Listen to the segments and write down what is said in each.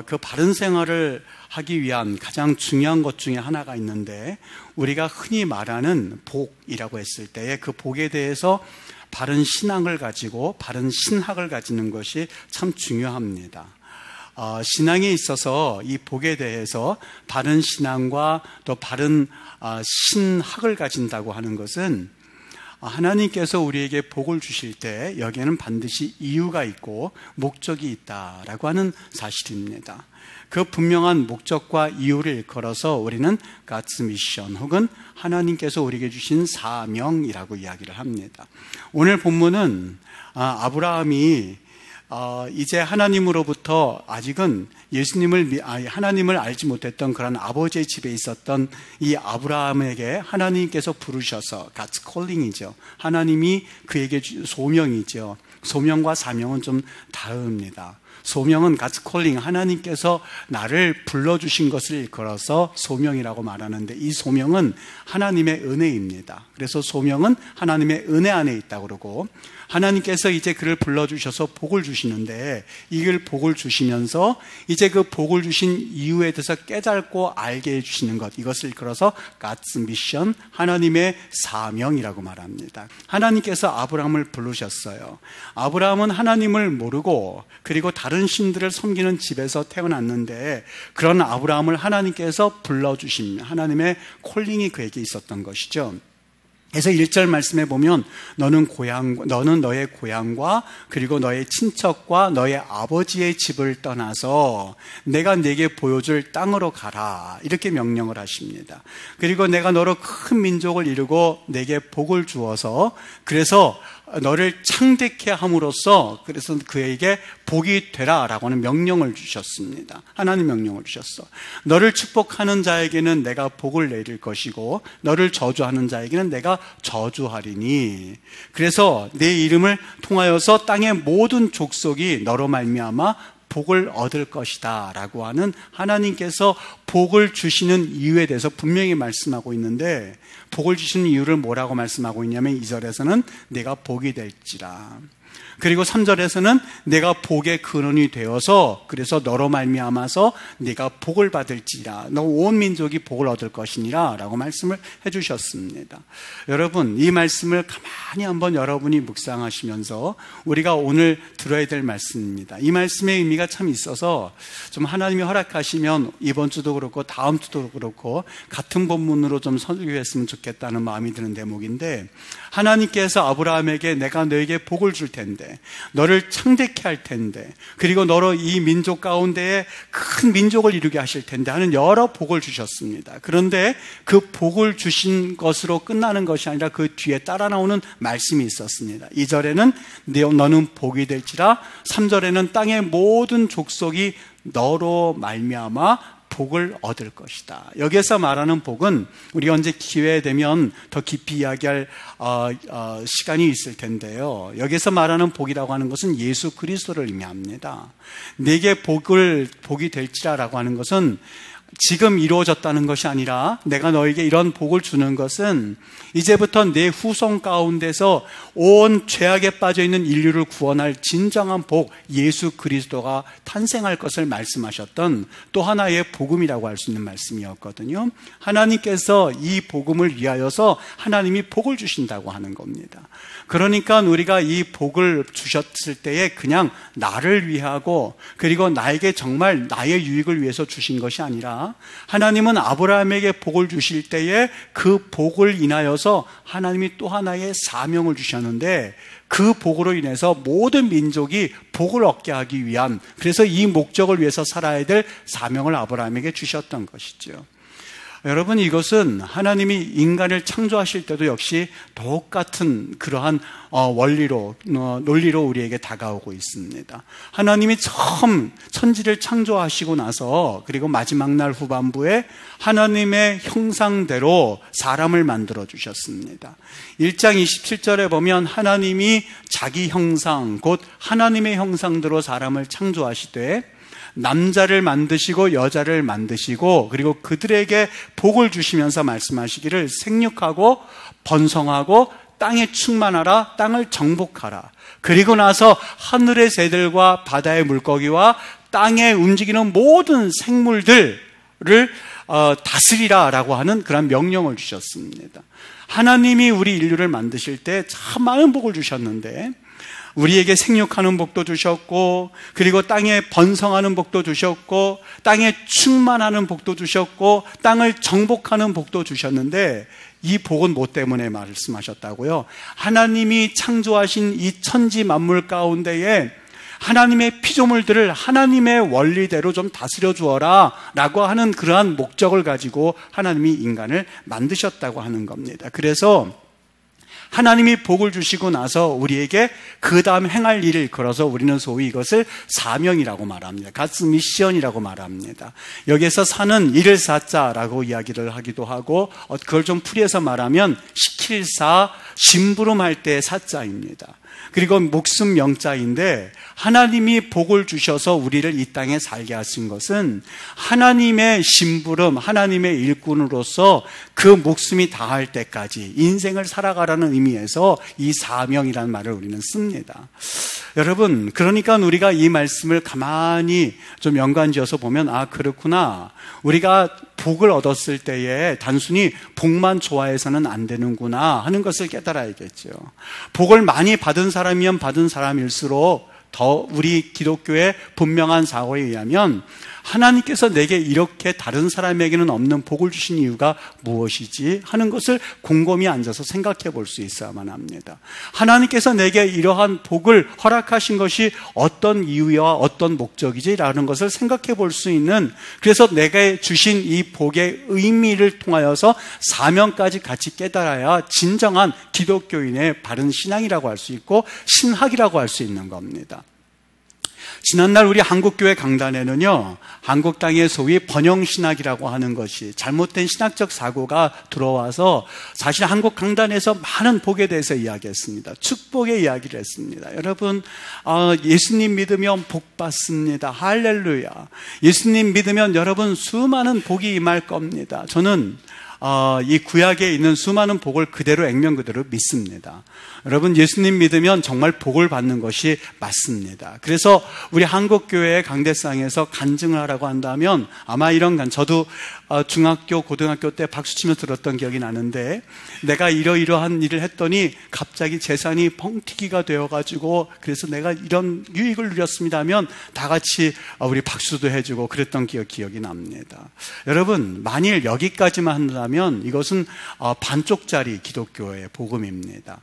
그 바른 생활을 하기 위한 가장 중요한 것 중에 하나가 있는데, 우리가 흔히 말하는 복이라고 했을 때에 그 복에 대해서 바른 신앙을 가지고 바른 신학을 가지는 것이 참 중요합니다. 신앙에 있어서 이 복에 대해서 바른 신앙과 또 바른 신학을 가진다고 하는 것은, 하나님께서 우리에게 복을 주실 때 여기에는 반드시 이유가 있고 목적이 있다라고 하는 사실입니다. 그 분명한 목적과 이유를 일컬어서 우리는 God's mission 혹은 하나님께서 우리에게 주신 사명이라고 이야기를 합니다. 오늘 본문은 아브라함이 이제 하나님으로부터 아직은 하나님을 알지 못했던 그런 아버지의 집에 있었던 이 아브라함에게 하나님께서 부르셔서, God's calling이죠. 하나님이 그에게 소명이죠. 소명과 사명은 좀 다릅니다. 소명은 God's calling, 하나님께서 나를 불러주신 것을 일컬어서 소명이라고 말하는데, 이 소명은 하나님의 은혜입니다. 그래서 소명은 하나님의 은혜 안에 있다고 그러고, 하나님께서 이제 그를 불러주셔서 복을 주시는데, 이걸 복을 주시면서 이제 그 복을 주신 이유에 대해서 깨닫고 알게 해주시는 것, 이것을 일컬어서 God's mission, 하나님의 사명이라고 말합니다. 하나님께서 아브라함을 부르셨어요. 아브라함은 하나님을 모르고 그리고 다른 신들을 섬기는 집에서 태어났는데, 그런 아브라함을 하나님께서 불러주신 하나님의 콜링이 그에게 있었던 것이죠. 그래서 1절 말씀에 보면 너는 너의 고향과 그리고 너의 친척과 너의 아버지의 집을 떠나서 내가 네게 보여줄 땅으로 가라, 이렇게 명령을 하십니다. 그리고 내가 너로 큰 민족을 이루고 네게 복을 주어서, 그래서 너를 창대케 함으로써 그래서 그에게 복이 되라라고 하는 명령을 주셨습니다. 하나님 명령을 주셨어. 너를 축복하는 자에게는 내가 복을 내릴 것이고 너를 저주하는 자에게는 내가 저주하리니, 그래서 내 이름을 통하여서 땅의 모든 족속이 너로 말미암아 복을 얻을 것이다 라고 하는 하나님께서 복을 주시는 이유에 대해서 분명히 말씀하고 있는데, 복을 주시는 이유를 뭐라고 말씀하고 있냐면 2절에서는 내가 복이 될지라, 그리고 3절에서는 내가 복의 근원이 되어서 그래서 너로 말미암아서 네가 복을 받을지라, 너 온 민족이 복을 얻을 것이니라 라고 말씀을 해주셨습니다. 여러분, 이 말씀을 가만히 한번 여러분이 묵상하시면서 우리가 오늘 들어야 될 말씀입니다. 이 말씀의 의미가 참 있어서 좀 하나님이 허락하시면 이번 주도 그렇고 다음 주도 그렇고 같은 본문으로 좀 설교했으면 좋겠다는 마음이 드는 대목인데, 하나님께서 아브라함에게 내가 너에게 복을 줄 텐데, 너를 창대케 할 텐데, 그리고 너로 이 민족 가운데에 큰 민족을 이루게 하실 텐데 하는 여러 복을 주셨습니다. 그런데 그 복을 주신 것으로 끝나는 것이 아니라 그 뒤에 따라 나오는 말씀이 있었습니다. 2절에는 너는 복이 될지라, 3절에는 땅의 모든 족속이 너로 말미암아 복을 얻을 것이다. 여기에서 말하는 복은 우리 언제 기회 되면 더 깊이 이야기할 시간이 있을 텐데요. 여기에서 말하는 복이라고 하는 것은 예수 그리스도를 의미합니다. 내게 복이 될지라라고 하는 것은 지금 이루어졌다는 것이 아니라, 내가 너에게 이런 복을 주는 것은 이제부터 내 후손 가운데서 온 죄악에 빠져있는 인류를 구원할 진정한 복, 예수 그리스도가 탄생할 것을 말씀하셨던 또 하나의 복음이라고 할 수 있는 말씀이었거든요. 하나님께서 이 복음을 위하여서 하나님이 복을 주신다고 하는 겁니다. 그러니까 우리가 이 복을 주셨을 때에 그냥 나를 위하고 그리고 나에게 정말 나의 유익을 위해서 주신 것이 아니라, 하나님은 아브라함에게 복을 주실 때에 그 복을 인하여서 하나님이 또 하나의 사명을 주셨는데, 그 복으로 인해서 모든 민족이 복을 얻게 하기 위한, 그래서 이 목적을 위해서 살아야 될 사명을 아브라함에게 주셨던 것이죠. 여러분, 이것은 하나님이 인간을 창조하실 때도 역시 똑같은 그러한 논리로 우리에게 다가오고 있습니다. 하나님이 처음 천지를 창조하시고 나서, 그리고 마지막 날 후반부에 하나님의 형상대로 사람을 만들어 주셨습니다. 1장 27절에 보면 하나님이 자기 형상, 곧 하나님의 형상대로 사람을 창조하시되 남자를 만드시고 여자를 만드시고, 그리고 그들에게 복을 주시면서 말씀하시기를 생육하고 번성하고 땅에 충만하라, 땅을 정복하라. 그리고 나서 하늘의 새들과 바다의 물고기와 땅에 움직이는 모든 생물들을 다스리라라고 하는 그런 명령을 주셨습니다. 하나님이 우리 인류를 만드실 때 참 많은 복을 주셨는데 우리에게 생육하는 복도 주셨고, 그리고 땅에 번성하는 복도 주셨고, 땅에 충만하는 복도 주셨고, 땅을 정복하는 복도 주셨는데 이 복은 뭐 때문에 말씀하셨다고요? 하나님이 창조하신 이 천지 만물 가운데에 하나님의 피조물들을 하나님의 원리대로 좀 다스려 주어라 라고 하는 그러한 목적을 가지고 하나님이 인간을 만드셨다고 하는 겁니다. 그래서 하나님이 복을 주시고 나서 우리에게 그 다음 행할 일을 걸어서 우리는 소위 이것을 사명이라고 말합니다. God's mission이라고 말합니다. 여기에서 사는 일을 사자라고 이야기를 하기도 하고, 그걸 좀 풀이해서 말하면 시킬 사, 심부름할 때의 사자입니다. 그리고 목숨 명자인데, 하나님이 복을 주셔서 우리를 이 땅에 살게 하신 것은 하나님의 심부름, 하나님의 일꾼으로서 그 목숨이 다할 때까지 인생을 살아가라는 의미에서 이 사명이라는 말을 우리는 씁니다. 여러분, 그러니까 우리가 이 말씀을 가만히 좀 연관지어서 보면, 아, 그렇구나. 우리가 복을 얻었을 때에 단순히 복만 좋아해서는 안 되는구나 하는 것을 깨달아야겠죠. 복을 많이 받은 사람이면 받은 사람일수록 더 우리 기독교의 분명한 사고에 의하면 하나님께서 내게 이렇게 다른 사람에게는 없는 복을 주신 이유가 무엇이지 하는 것을 곰곰이 앉아서 생각해 볼 수 있어야만 합니다. 하나님께서 내게 이러한 복을 허락하신 것이 어떤 이유와 어떤 목적이지라는 것을 생각해 볼 수 있는, 그래서 내가 주신 이 복의 의미를 통하여서 사명까지 같이 깨달아야 진정한 기독교인의 바른 신앙이라고 할 수 있고 신학이라고 할 수 있는 겁니다. 지난날 우리 한국교회 강단에는요, 한국 땅의 소위 번영신학이라고 하는 것이 잘못된 신학적 사고가 들어와서 사실 한국 강단에서 많은 복에 대해서 이야기했습니다. 축복의 이야기를 했습니다. 여러분, 예수님 믿으면 복 받습니다. 할렐루야. 예수님 믿으면 여러분 수많은 복이 임할 겁니다. 저는 이 구약에 있는 수많은 복을 그대로 액면 그대로 믿습니다. 여러분, 예수님 믿으면 정말 복을 받는 것이 맞습니다. 그래서 우리 한국교회의 강대상에서 간증을 하라고 한다면 아마 이런 저도 중학교, 고등학교 때 박수치며 들었던 기억이 나는데, 내가 이러이러한 일을 했더니 갑자기 재산이 펑튀기가 되어가지고 그래서 내가 이런 유익을 누렸습니다 하면 다 같이 우리 박수도 해주고 그랬던 기억이 납니다. 여러분, 만일 여기까지만 한다면 이것은 반쪽짜리 기독교의 복음입니다.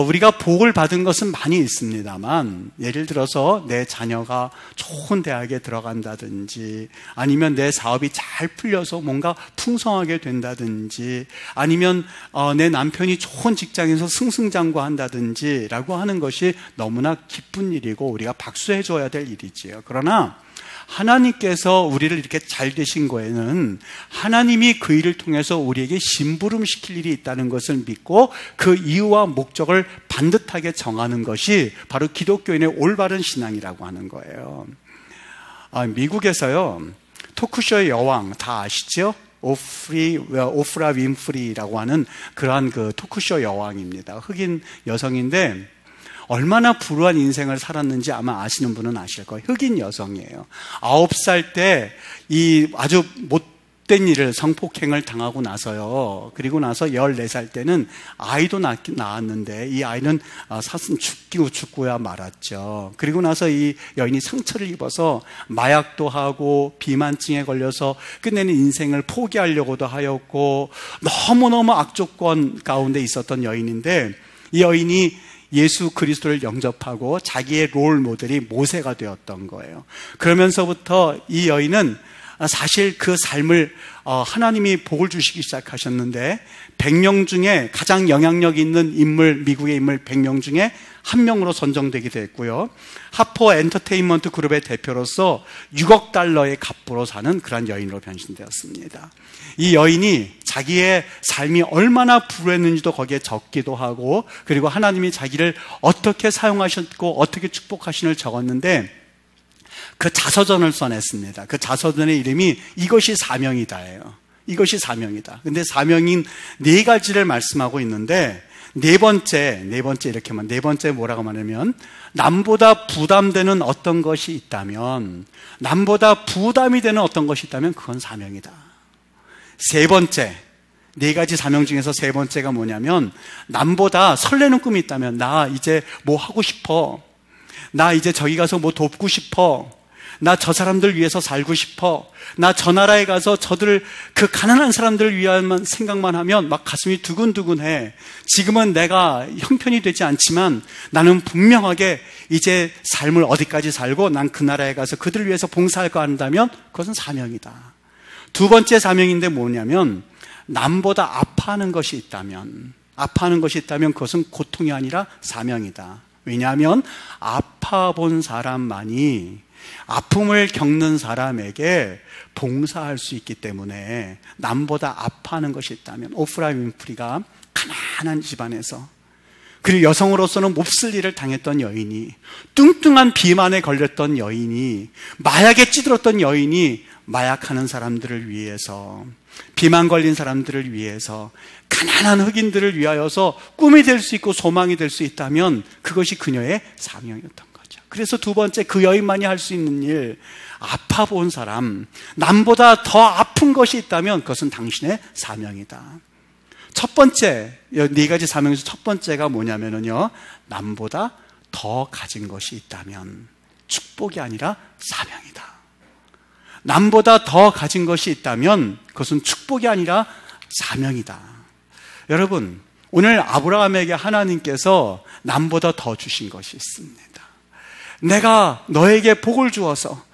우리가 복을 받은 것은 많이 있습니다만, 예를 들어서 내 자녀가 좋은 대학에 들어간다든지, 아니면 내 사업이 잘 풀려서 뭔가 풍성하게 된다든지, 아니면 내 남편이 좋은 직장에서 승승장구한다든지 라고 하는 것이 너무나 기쁜 일이고 우리가 박수해 줘야 될 일이지요. 그러나 하나님께서 우리를 이렇게 잘 되신 거에는 하나님이 그 일을 통해서 우리에게 심부름시킬 일이 있다는 것을 믿고 그 이유와 목적을 반듯하게 정하는 것이 바로 기독교인의 올바른 신앙이라고 하는 거예요. 미국에서요, 토크쇼의 여왕 다 아시죠? 오프라 윈프리라고 하는 그러한 그 토크쇼 여왕입니다. 흑인 여성인데 얼마나 불우한 인생을 살았는지 아마 아시는 분은 아실 거예요. 흑인 여성이에요. 9살 때 이 아주 못된 일을, 성폭행을 당하고 나서요. 그리고 나서 14살 때는 아이도 낳았는데 이 아이는 사슴 죽고야 말았죠. 그리고 나서 이 여인이 상처를 입어서 마약도 하고 비만증에 걸려서 끝내는 인생을 포기하려고도 하였고 너무너무 악조건 가운데 있었던 여인인데, 이 여인이 예수 그리스도를 영접하고 자기의 롤 모델이 모세가 되었던 거예요. 그러면서부터 이 여인은 사실 그 삶을 하나님이 복을 주시기 시작하셨는데 100명 중에 가장 영향력 있는 인물, 미국의 인물 100명 중에 한 명으로 선정되게 됐고요. 하퍼 엔터테인먼트 그룹의 대표로서 6억 달러의 갑부로 사는 그런 여인으로 변신되었습니다. 이 여인이 자기의 삶이 얼마나 불우했는지도 거기에 적기도 하고, 그리고 하나님이 자기를 어떻게 사용하셨고 어떻게 축복하시는을 적었는데 그 자서전을 써냈습니다. 그 자서전의 이름이 이것이 사명이다예요. 이것이 사명이다. 근데 사명인 4가지를 말씀하고 있는데 네 번째 이렇게만, 네 번째 뭐라고 말하면, 남보다 부담되는 어떤 것이 있다면, 남보다 부담이 되는 어떤 것이 있다면 그건 사명이다. 세 번째, 네 가지 사명 중에서 세 번째가 뭐냐면, 남보다 설레는 꿈이 있다면, 나 이제 뭐 하고 싶어, 나 이제 저기 가서 뭐 돕고 싶어, 나 저 사람들 위해서 살고 싶어, 나 저 나라에 가서 저들, 그 가난한 사람들을 위한 생각만 하면 막 가슴이 두근두근해. 지금은 내가 형편이 되지 않지만 나는 분명하게 이제 삶을 어디까지 살고 난 그 나라에 가서 그들을 위해서 봉사할 거 한다면 그것은 사명이다. 두 번째 사명인데 뭐냐면, 남보다 아파하는 것이 있다면 그것은 고통이 아니라 사명이다. 왜냐하면 아파 본 사람만이 아픔을 겪는 사람에게 봉사할 수 있기 때문에, 남보다 아파하는 것이 있다면, 오프라 윈프리가 가난한 집안에서, 그리고 여성으로서는 몹쓸 일을 당했던 여인이, 뚱뚱한 비만에 걸렸던 여인이, 마약에 찌들었던 여인이 마약하는 사람들을 위해서, 비만 걸린 사람들을 위해서, 가난한 흑인들을 위하여서 꿈이 될 수 있고 소망이 될 수 있다면 그것이 그녀의 사명이었던 거죠. 그래서 두 번째, 그 여인만이 할 수 있는 일, 아파 본 사람, 남보다 더 아픈 것이 있다면 그것은 당신의 사명이다. 첫 번째, 네 가지 사명 중에서 첫 번째가 뭐냐면요, 남보다 더 가진 것이 있다면 축복이 아니라 사명이다. 남보다 더 가진 것이 있다면 그것은 축복이 아니라 사명이다. 여러분, 오늘 아브라함에게 하나님께서 남보다 더 주신 것이 있습니다. 내가 너에게 복을 주어서,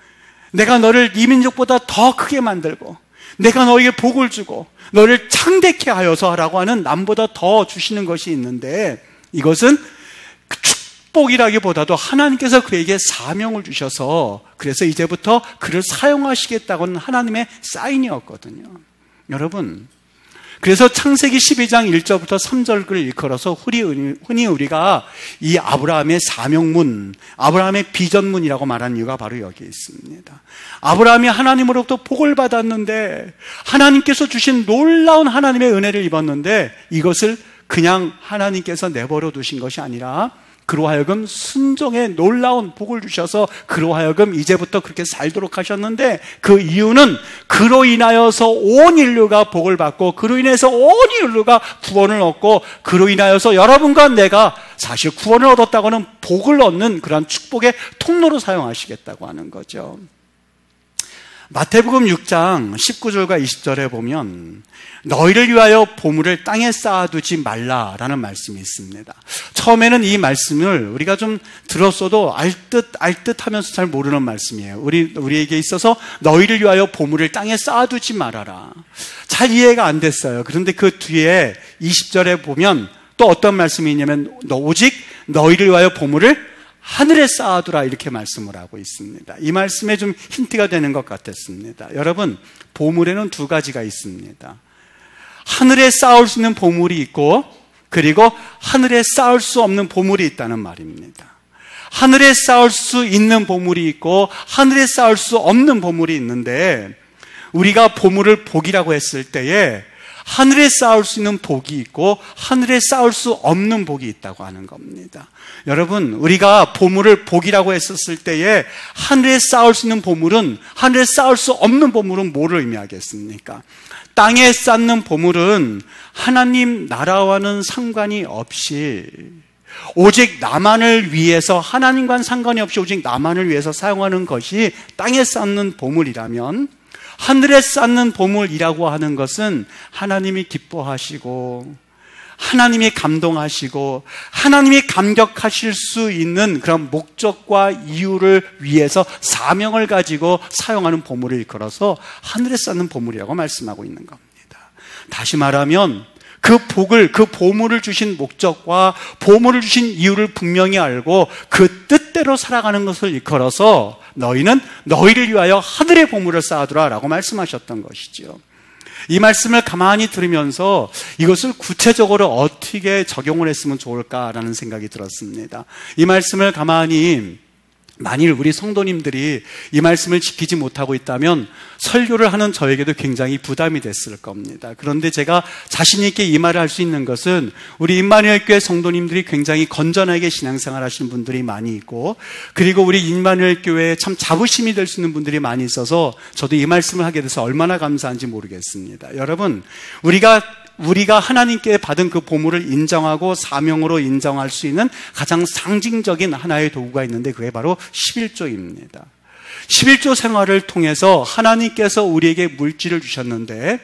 내가 너를 이 민족보다 더 크게 만들고, 내가 너에게 복을 주고 너를 창대케 하여서 하라고 하는 남보다 더 주시는 것이 있는데, 이것은 축복이라기보다도 하나님께서 그에게 사명을 주셔서, 그래서 이제부터 그를 사용하시겠다고는 하나님의 사인이었거든요. 여러분, 그래서 창세기 12장 1절부터 3절을 일컬어서 흔히 우리가 이 아브라함의 사명문, 아브라함의 비전문이라고 말하는 이유가 바로 여기 있습니다. 아브라함이 하나님으로부터 복을 받았는데, 하나님께서 주신 놀라운 하나님의 은혜를 입었는데, 이것을 그냥 하나님께서 내버려 두신 것이 아니라 그로 하여금 순종의 놀라운 복을 주셔서 그로 하여금 이제부터 그렇게 살도록 하셨는데, 그 이유는 그로 인하여서 온 인류가 복을 받고, 그로 인해서 온 인류가 구원을 얻고, 그로 인하여서 여러분과 내가 사실 구원을 얻었다고는 복을 얻는 그러한 축복의 통로로 사용하시겠다고 하는 거죠. 마태복음 6장 19절과 20절에 보면, 너희를 위하여 보물을 땅에 쌓아두지 말라라는 말씀이 있습니다. 처음에는 이 말씀을 우리가 좀 들었어도 알듯 하면서 잘 모르는 말씀이에요. 우리에게 있어서 너희를 위하여 보물을 땅에 쌓아두지 말아라, 잘 이해가 안 됐어요. 그런데 그 뒤에 20절에 보면 또 어떤 말씀이 있냐면, 오직 너희를 위하여 보물을 하늘에 쌓아두라, 이렇게 말씀을 하고 있습니다. 이 말씀에 좀 힌트가 되는 것 같았습니다. 여러분, 보물에는 두 가지가 있습니다. 하늘에 쌓을 수 있는 보물이 있고, 그리고 하늘에 쌓을 수 없는 보물이 있다는 말입니다. 하늘에 쌓을 수 있는 보물이 있고 하늘에 쌓을 수 없는 보물이 있는데, 우리가 보물을 복이라고 했을 때에 하늘에 쌓을 수 있는 복이 있고 하늘에 쌓을 수 없는 복이 있다고 하는 겁니다. 여러분, 우리가 보물을 복이라고 했었을 때에 하늘에 쌓을 수 있는 보물은, 하늘에 쌓을 수 없는 보물은 뭐를 의미하겠습니까? 땅에 쌓는 보물은 하나님 나라와는 상관이 없이 오직 나만을 위해서, 하나님과는 상관이 없이 오직 나만을 위해서 사용하는 것이 땅에 쌓는 보물이라면, 하늘에 쌓는 보물이라고 하는 것은 하나님이 기뻐하시고 하나님이 감동하시고 하나님이 감격하실 수 있는 그런 목적과 이유를 위해서 사명을 가지고 사용하는 보물을 일컬어서 하늘에 쌓는 보물이라고 말씀하고 있는 겁니다. 다시 말하면 그 복을, 그 보물을 주신 목적과 보물을 주신 이유를 분명히 알고 그 뜻대로 살아가는 것을 일컬어서 너희는 너희를 위하여 하늘의 보물을 쌓아두라 라고 말씀하셨던 것이죠. 이 말씀을 가만히 들으면서 이것을 구체적으로 어떻게 적용을 했으면 좋을까라는 생각이 들었습니다. 이 말씀을 가만히 만일 우리 성도님들이 이 말씀을 지키지 못하고 있다면 설교를 하는 저에게도 굉장히 부담이 됐을 겁니다. 그런데 제가 자신 있게 이 말을 할 수 있는 것은 우리 임마누엘 교회 성도님들이 굉장히 건전하게 신앙생활 하시는 분들이 많이 있고, 그리고 우리 임마누엘 교회에 참 자부심이 될 수 있는 분들이 많이 있어서 저도 이 말씀을 하게 돼서 얼마나 감사한지 모르겠습니다. 여러분, 우리가 하나님께 받은 그 보물을 인정하고 사명으로 인정할 수 있는 가장 상징적인 하나의 도구가 있는데 그게 바로 11조입니다. 11조 생활을 통해서 하나님께서 우리에게 물질을 주셨는데,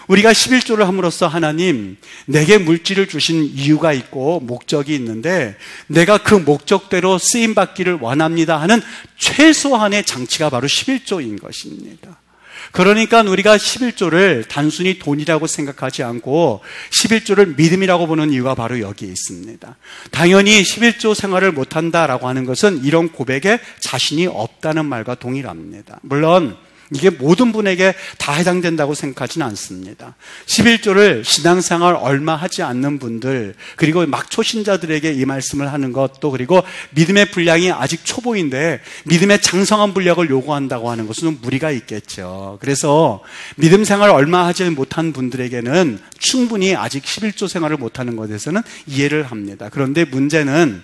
우리가 11조를 함으로써 하나님, 내게 물질을 주신 이유가 있고 목적이 있는데 내가 그 목적대로 쓰임받기를 원합니다 하는 최소한의 장치가 바로 11조인 것입니다. 그러니까 우리가 11조를 단순히 돈이라고 생각하지 않고 11조를 믿음이라고 보는 이유가 바로 여기에 있습니다. 당연히 11조 생활을 못한다라고 하는 것은 이런 고백에 자신이 없다는 말과 동일합니다. 물론 이게 모든 분에게 다 해당된다고 생각하지는 않습니다. 11조를 신앙생활 얼마 하지 않는 분들, 그리고 막 초신자들에게 이 말씀을 하는 것도, 그리고 믿음의 분량이 아직 초보인데 믿음의 장성한 분량을 요구한다고 하는 것은 무리가 있겠죠. 그래서 믿음 생활 얼마 하지 못한 분들에게는 충분히 아직 11조 생활을 못하는 것에서는 이해를 합니다. 그런데 문제는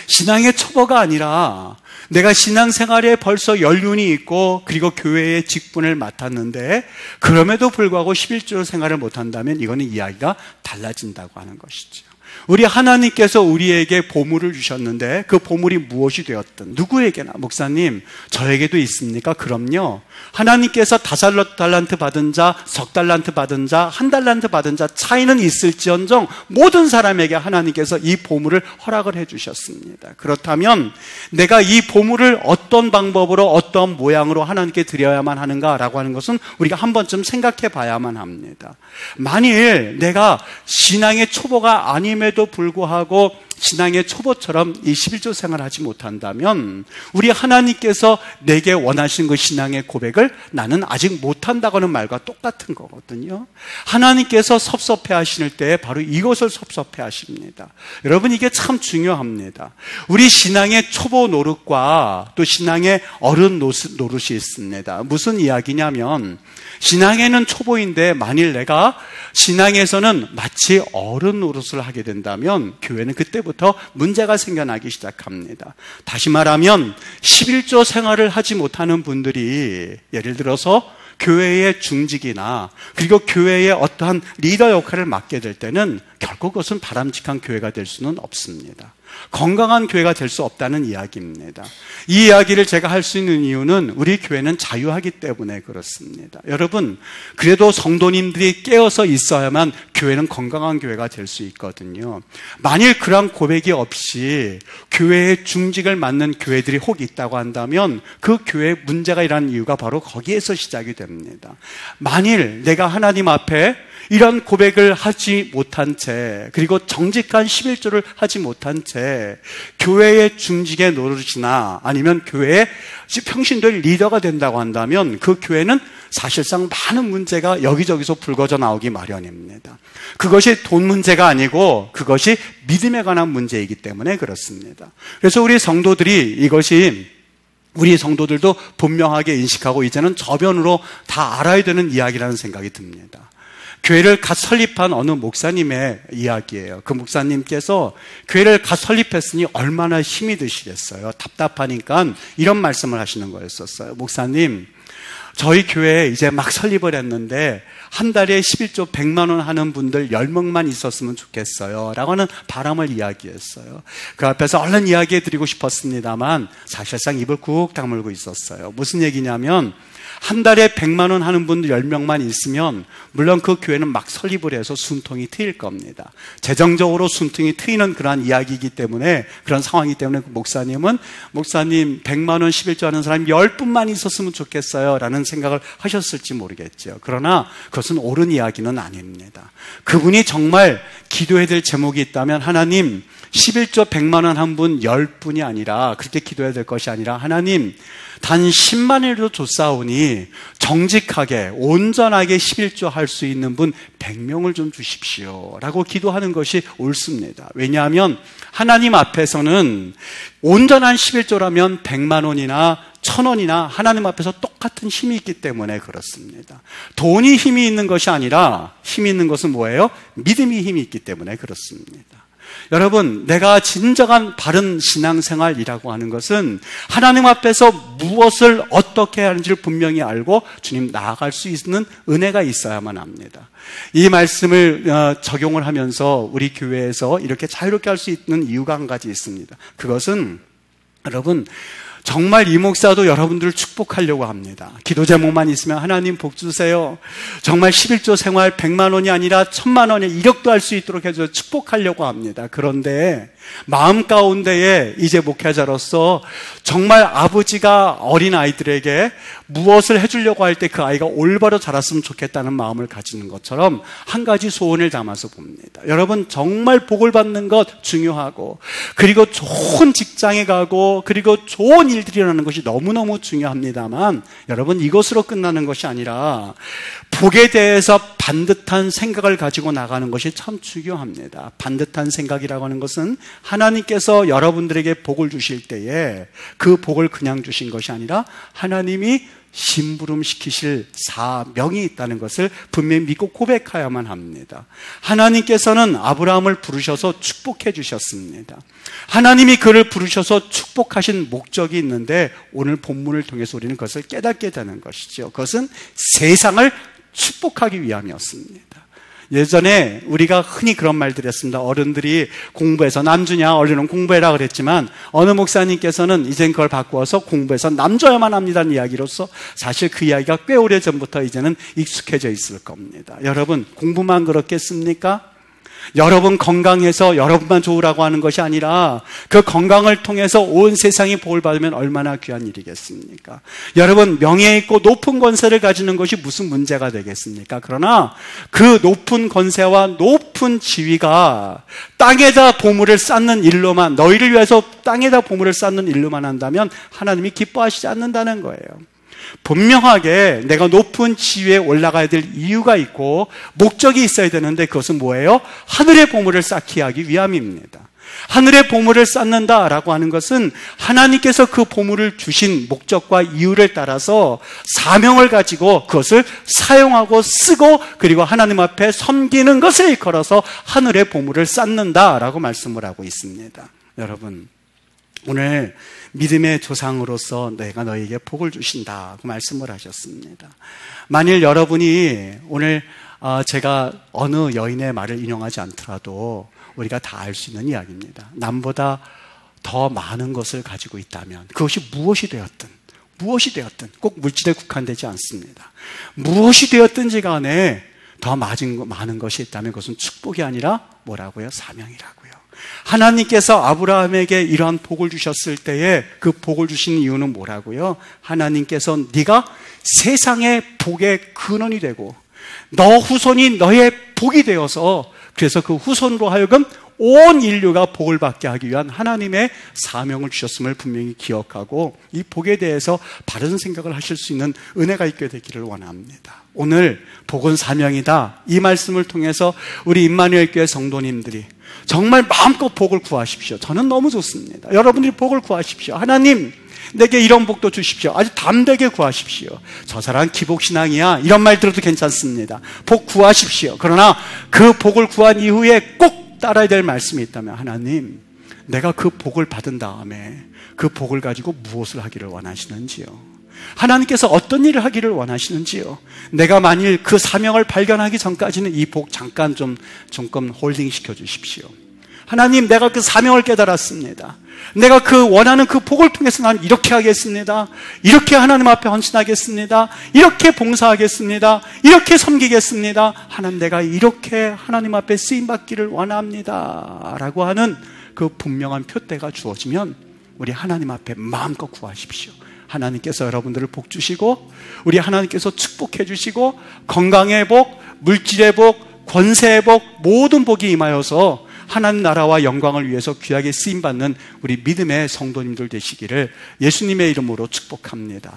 신앙의 초보가 아니라 내가 신앙생활에 벌써 연륜이 있고 그리고 교회의 직분을 맡았는데 그럼에도 불구하고 11조 생활을 못한다면 이거는 이야기가 달라진다고 하는 것이죠. 우리 하나님께서 우리에게 보물을 주셨는데 그 보물이 무엇이 되었든 누구에게나, 목사님 저에게도 있습니까? 그럼요. 하나님께서 5달란트 받은 자, 10달란트 받은 자, 1달란트 받은 자 차이는 있을지언정 모든 사람에게 하나님께서 이 보물을 허락을 해주셨습니다. 그렇다면 내가 이 보물을 어떤 방법으로 어떤 모양으로 하나님께 드려야만 하는가라고 하는 것은 우리가 한 번쯤 생각해 봐야만 합니다. 만일 내가 신앙의 초보가 아님에도 불구하고 신앙의 초보처럼 이 11조 생활을 하지 못한다면 우리 하나님께서 내게 원하신 그 신앙의 고백을 나는 아직 못한다고는 말과 똑같은 거거든요. 하나님께서 섭섭해 하실 때 바로 이것을 섭섭해 하십니다. 여러분, 이게 참 중요합니다. 우리 신앙의 초보 노릇과 또 신앙의 어른 노릇이 있습니다. 무슨 이야기냐면, 신앙에는 초보인데 만일 내가 신앙에서는 마치 어른 노릇을 하게 된다면 교회는 그때부터 문제가 생겨나기 시작합니다. 다시 말하면 11조 생활을 하지 못하는 분들이 예를 들어서 교회의 중직이나 그리고 교회의 어떠한 리더 역할을 맡게 될 때는 결코 그것은 바람직한 교회가 될 수는 없습니다. 건강한 교회가 될 수 없다는 이야기입니다. 이 이야기를 제가 할 수 있는 이유는 우리 교회는 자유하기 때문에 그렇습니다. 여러분, 그래도 성도님들이 깨어서 있어야만 교회는 건강한 교회가 될 수 있거든요. 만일 그런 고백이 없이 교회의 중직을 맡는 교회들이 혹 있다고 한다면 그 교회에 문제가 일어나는 이유가 바로 거기에서 시작이 됩니다. 만일 내가 하나님 앞에 이런 고백을 하지 못한 채, 그리고 정직한 11조를 하지 못한 채 교회의 중직의 노릇이나 아니면 교회의 평신도의 리더가 된다고 한다면 그 교회는 사실상 많은 문제가 여기저기서 불거져 나오기 마련입니다. 그것이 돈 문제가 아니고 그것이 믿음에 관한 문제이기 때문에 그렇습니다. 그래서 우리 성도들도 분명하게 인식하고 이제는 저변으로 다 알아야 되는 이야기라는 생각이 듭니다. 교회를 갓 설립한 어느 목사님의 이야기예요. 그 목사님께서 교회를 갓 설립했으니 얼마나 힘이 드시겠어요. 답답하니까 이런 말씀을 하시는 거였었어요. 목사님, 저희 교회에 이제 막 설립을 했는데 한 달에 11조 100만 원 하는 분들 10명만 있었으면 좋겠어요 라고 하는 바람을 이야기했어요. 그 앞에서 얼른 이야기해 드리고 싶었습니다만 사실상 입을 꾹 다물고 있었어요. 무슨 얘기냐면 한 달에 100만 원 하는 분들 10명만 있으면 물론 그 교회는 막 설립을 해서 숨통이 트일 겁니다. 재정적으로 숨통이 트이는 그런 이야기이기 때문에, 그런 상황이기 때문에 그 목사님 100만 원 11조 하는 사람이 10분만 있었으면 좋겠어요 라는 생각을 하셨을지 모르겠죠. 그러나 그것은 옳은 이야기는 아닙니다. 그분이 정말 기도해야 될 제목이 있다면 하나님 11조 100만 원 한 분 10분이 아니라 그렇게 기도해야 될 것이 아니라 하나님 단 10만 원이라도 줬사오니 정직하게 온전하게 11조 할 수 있는 분 100명을 좀 주십시오 라고 기도하는 것이 옳습니다. 왜냐하면 하나님 앞에서는 온전한 11조라면 100만 원이나 1000원이나 하나님 앞에서 똑같은 힘이 있기 때문에 그렇습니다. 돈이 힘이 있는 것이 아니라 힘이 있는 것은 뭐예요? 믿음이 힘이 있기 때문에 그렇습니다. 여러분, 내가 진정한 바른 신앙생활이라고 하는 것은 하나님 앞에서 무엇을 어떻게 하는지를 분명히 알고 주님 나아갈 수 있는 은혜가 있어야만 합니다. 이 말씀을 적용을 하면서 우리 교회에서 이렇게 자유롭게 할 수 있는 이유가 한 가지 있습니다. 그것은 여러분 정말 이 목사도 여러분들을 축복하려고 합니다. 기도 제목만 있으면 하나님 복 주세요. 정말 11조 생활 100만 원이 아니라 1000만 원의 이력도 할 수 있도록 해서 축복하려고 합니다. 그런데 마음 가운데에 이제 목회자로서 정말 아버지가 어린아이들에게 무엇을 해주려고 할 때 그 아이가 올바로 자랐으면 좋겠다는 마음을 가지는 것처럼 한 가지 소원을 담아서 봅니다. 여러분 정말 복을 받는 것 중요하고 그리고 좋은 직장에 가고 그리고 좋은 일들이 일어나는 것이 너무너무 중요합니다만 여러분 이것으로 끝나는 것이 아니라 복에 대해서 반듯한 생각을 가지고 나가는 것이 참 중요합니다. 반듯한 생각이라고 하는 것은 하나님께서 여러분들에게 복을 주실 때에 그 복을 그냥 주신 것이 아니라 하나님이 심부름시키실 사명이 있다는 것을 분명히 믿고 고백해야만 합니다. 하나님께서는 아브라함을 부르셔서 축복해 주셨습니다. 하나님이 그를 부르셔서 축복하신 목적이 있는데 오늘 본문을 통해서 우리는 그것을 깨닫게 되는 것이죠. 그것은 세상을 축복하기 위함이었습니다. 예전에 우리가 흔히 그런 말들 했습니다. 어른들이 공부해서 남주냐 얼른 공부해라 그랬지만 어느 목사님께서는 이젠 그걸 바꾸어서 공부해서 남줘야만 합니다는 이야기로서 사실 그 이야기가 꽤 오래전부터 이제는 익숙해져 있을 겁니다. 여러분 공부만 그렇겠습니까? 여러분 건강해서 여러분만 좋으라고 하는 것이 아니라 그 건강을 통해서 온 세상이 복을 받으면 얼마나 귀한 일이겠습니까? 여러분 명예 있고 높은 권세를 가지는 것이 무슨 문제가 되겠습니까? 그러나 그 높은 권세와 높은 지위가 땅에다 보물을 쌓는 일로만 너희를 위해서 땅에다 보물을 쌓는 일로만 한다면 하나님이 기뻐하시지 않는다는 거예요. 분명하게 내가 높은 지위에 올라가야 될 이유가 있고 목적이 있어야 되는데 그것은 뭐예요? 하늘의 보물을 쌓기 하기 위함입니다. 하늘의 보물을 쌓는다라고 하는 것은 하나님께서 그 보물을 주신 목적과 이유를 따라서 사명을 가지고 그것을 사용하고 쓰고 그리고 하나님 앞에 섬기는 것을 일컬어서 하늘의 보물을 쌓는다라고 말씀을 하고 있습니다. 여러분 오늘 믿음의 조상으로서 내가 너에게 복을 주신다고 말씀을 하셨습니다. 만일 여러분이 오늘 제가 어느 여인의 말을 인용하지 않더라도 우리가 다 알 수 있는 이야기입니다. 남보다 더 많은 것을 가지고 있다면 그것이 무엇이 되었든 꼭 물질에 국한되지 않습니다. 무엇이 되었든지 간에 더 많은 것이 있다면 그것은 축복이 아니라 뭐라고요? 사명이라고요. 하나님께서 아브라함에게 이러한 복을 주셨을 때에 그 복을 주신 이유는 뭐라고요? 하나님께서 네가 세상의 복의 근원이 되고 너 후손이 너의 복이 되어서 그래서 그 후손으로 하여금 온 인류가 복을 받게 하기 위한 하나님의 사명을 주셨음을 분명히 기억하고 이 복에 대해서 바른 생각을 하실 수 있는 은혜가 있게 되기를 원합니다. 오늘 복은 사명이다. 이 말씀을 통해서 우리 임마누엘 교회 성도님들이 정말 마음껏 복을 구하십시오. 저는 너무 좋습니다. 여러분들이 복을 구하십시오. 하나님 내게 이런 복도 주십시오. 아주 담대게 구하십시오. 저 사람 기복신앙이야 이런 말 들어도 괜찮습니다. 복 구하십시오. 그러나 그 복을 구한 이후에 꼭 따라야 될 말씀이 있다면 하나님 내가 그 복을 받은 다음에 그 복을 가지고 무엇을 하기를 원하시는지요? 하나님께서 어떤 일을 하기를 원하시는지요? 내가 만일 그 사명을 발견하기 전까지는 이 복 잠깐 조금 홀딩 시켜주십시오. 하나님 내가 그 사명을 깨달았습니다. 내가 그 원하는 그 복을 통해서 난 이렇게 하겠습니다. 이렇게 하나님 앞에 헌신하겠습니다. 이렇게 봉사하겠습니다. 이렇게 섬기겠습니다. 하나님 내가 이렇게 하나님 앞에 쓰임받기를 원합니다 라고 하는 그 분명한 표대가 주어지면 우리 하나님 앞에 마음껏 구하십시오. 하나님께서 여러분들을 복 주시고 우리 하나님께서 축복해 주시고 건강의 복, 물질의 복, 권세의 복, 모든 복이 임하여서 하나님 나라와 영광을 위해서 귀하게 쓰임받는 우리 믿음의 성도님들 되시기를 예수님의 이름으로 축복합니다.